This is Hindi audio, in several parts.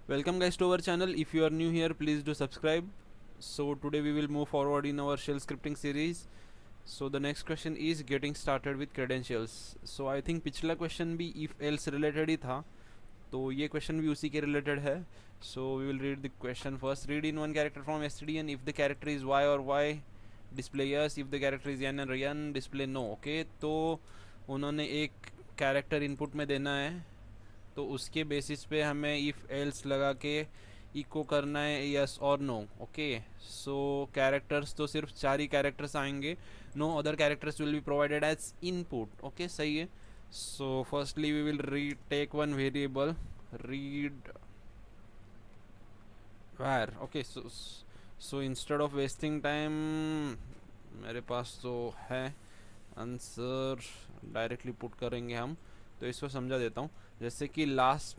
Welcome guys to our channel. If you are new here, please do subscribe. So today we will move forward in our shell scripting series. So the next question is getting started with credentials. So I think पिछला question भी if else related ही था, तो ये question भी उसी के related है. So we will read the question first. Read in one character from stdn. If the character is y or y, display yes. If the character is n or n, display no. Okay, तो उन्होंने एक character input में देना है, तो उसके बेसिस पे हमें इफ़ एल्स लगा के इको करना है यस और नो. ओके, सो कैरेक्टर्स तो सिर्फ 4 ही कैरेक्टर्स आएंगे. No other characters will be provided as input. Okay, सही है. So firstly we will read take one variable, read where. Okay, so instead of wasting time मेरे पास तो है आंसर, डायरेक्टली पुट करेंगे हम. तो इसको समझा देता हूँ. जैसे कि लास्ट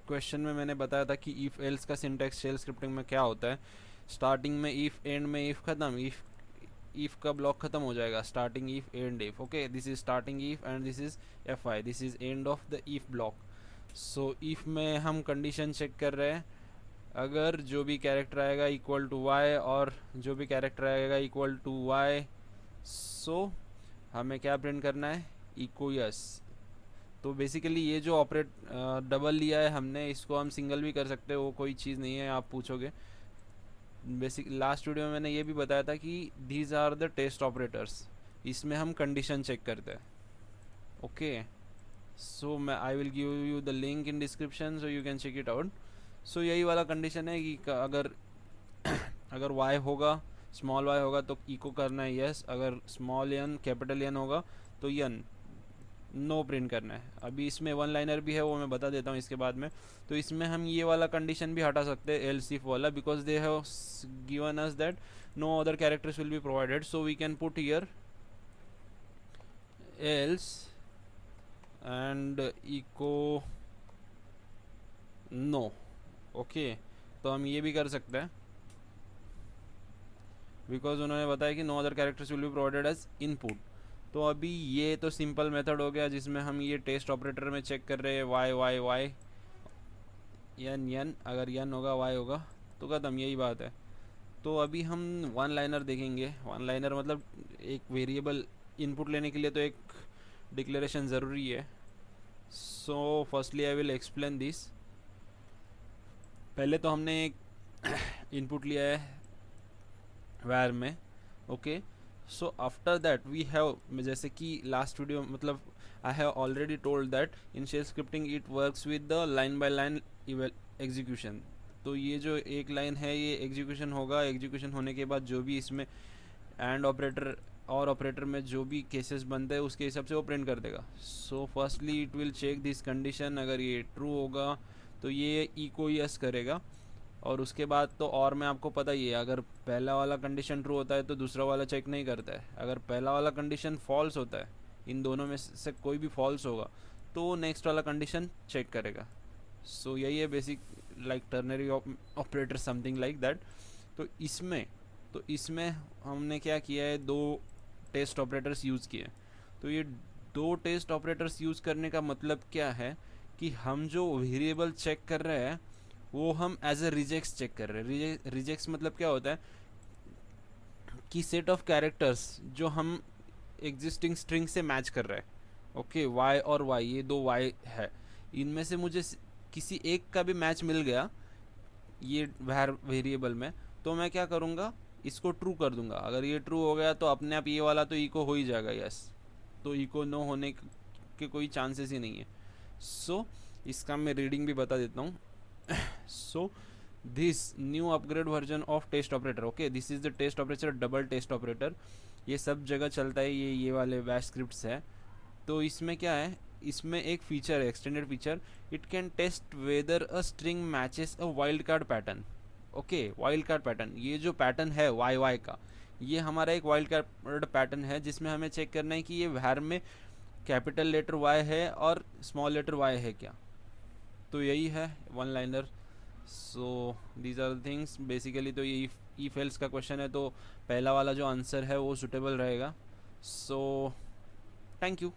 क्वेश्चन में मैंने बताया था कि इफ़ एल्स का सिंटैक्स शेल स्क्रिप्टिंग में क्या होता है. स्टार्टिंग में इफ़, एंड में इफ़ ख़त्म. इफ़ का ब्लॉक ख़त्म हो जाएगा. Starting if, and if. Okay, this is starting if and this is F I, this is end of the if block. So if में हम कंडीशन चेक कर रहे हैं. अगर जो भी कैरेक्टर आएगा इक्वल टू वाई और जो भी कैरेक्टर आएगा इक्वल टू वाई, सो हमें क्या प्रिंट करना है, इको यस. तो बेसिकली ये जो ऑपरेट डबल लिया है हमने, इसको हम सिंगल भी कर सकते हैं, वो कोई चीज़ नहीं है. आप पूछोगे, बेसिक लास्ट वीडियो में मैंने ये भी बताया था कि these are the test operators. इसमें हम कंडीशन चेक करते हैं. ओके, सो मैं I will give you the link in description so you can check it out. So यही वाला कंडीशन है कि अगर वाई होगा, स्मॉल वाई होगा तो इको करना है यस. अगर स्मॉल एन कैपिटल एन होगा तो एन नो प्रिंट करना है. अभी इसमें वन लाइनर भी है, वो मैं बता देता हूँ इसके बाद में. तो इसमें हम ये वाला कंडीशन भी हटा सकते हैं, एल्स इफ वाला, because they have given us that no other characters will be provided. So we can put here else and echo no. Okay, तो हम ये भी कर सकते हैं बिकॉज उन्होंने बताया कि no other characters will be provided as input. तो अभी ये तो सिंपल मेथड हो गया जिसमें हम ये टेस्ट ऑपरेटर में चेक कर रहे हैं Y Y Y, N N. अगर एन होगा वाई होगा तो ख़त्म, यही बात है. तो अभी हम वन लाइनर देखेंगे. वन लाइनर मतलब एक वेरिएबल इनपुट लेने के लिए तो एक डिक्लेरेशन ज़रूरी है. So firstly I will explain this. पहले तो हमने एक इनपुट लिया है वैर में. Okay, so after that we have, जैसे कि लास्ट वीडियो मतलब I have already told that in shell scripting it works with the line by line execution. तो ये जो एक लाइन है ये एग्जीक्यूशन होगा. एग्जीक्यूशन होने के बाद जो भी इसमें एंड ऑपरेटर और ऑपरेटर में जो भी केसेस बनते हैं उसके हिसाब से वो प्रिंट कर देगा. So firstly it will check this condition. अगर ये ट्रू होगा तो ये इको यस करेगा. और उसके बाद तो और मैं आपको पता ही है, अगर पहला वाला कंडीशन ट्रू होता है तो दूसरा वाला चेक नहीं करता है. अगर पहला वाला कंडीशन फॉल्स होता है, इन दोनों में से कोई भी फॉल्स होगा तो नेक्स्ट वाला कंडीशन चेक करेगा. सो यही है basic, like ternary operator, something like that. तो इसमें हमने क्या किया है, दो टेस्ट ऑपरेटर्स यूज़ किए. तो ये दो टेस्ट ऑपरेटर्स यूज़ करने का मतलब क्या है कि हम जो वेरिएबल चेक कर रहे हैं वो हम एज ए रिजेक्ट्स चेक कर रहे हैं. रिजेक्ट्स मतलब क्या होता है कि सेट ऑफ कैरेक्टर्स जो हम एग्जिस्टिंग स्ट्रिंग से मैच कर रहे हैं. ओके, वाई और वाई, ये दो वाई है, इनमें से मुझे किसी एक का भी मैच मिल गया ये वेरिएबल में, तो मैं क्या करूँगा, इसको ट्रू कर दूंगा. अगर ये ट्रू हो गया तो अपने आप ये वाला तो इको हो ही जाएगा यस. तो इको नो होने के कोई चांसेस ही नहीं है. सो इसका मैं रीडिंग भी बता देता हूँ. so this new upgrade version of test operator, okay, this is the test operator, double test operator. ये सब जगह चलता है, ये वाले बैश स्क्रिप्ट्स है. तो इसमें क्या है, इसमें एक फीचर है, extended feature. It can test whether a string matches a wild card pattern. Okay, wild card pattern, ये जो पैटर्न है वाई वाई का, ये हमारा एक वाइल्ड कार्ड पैटर्न है जिसमें हमें चेक करना है कि ये वैर में कैपिटल लेटर वाई है और स्मॉल लेटर वाई है क्या. तो यही है one liner. So these are the things basically. तो ये इफ एल्स का क्वेश्चन है तो पहला वाला जो आंसर है वो सुटेबल रहेगा. So thank you.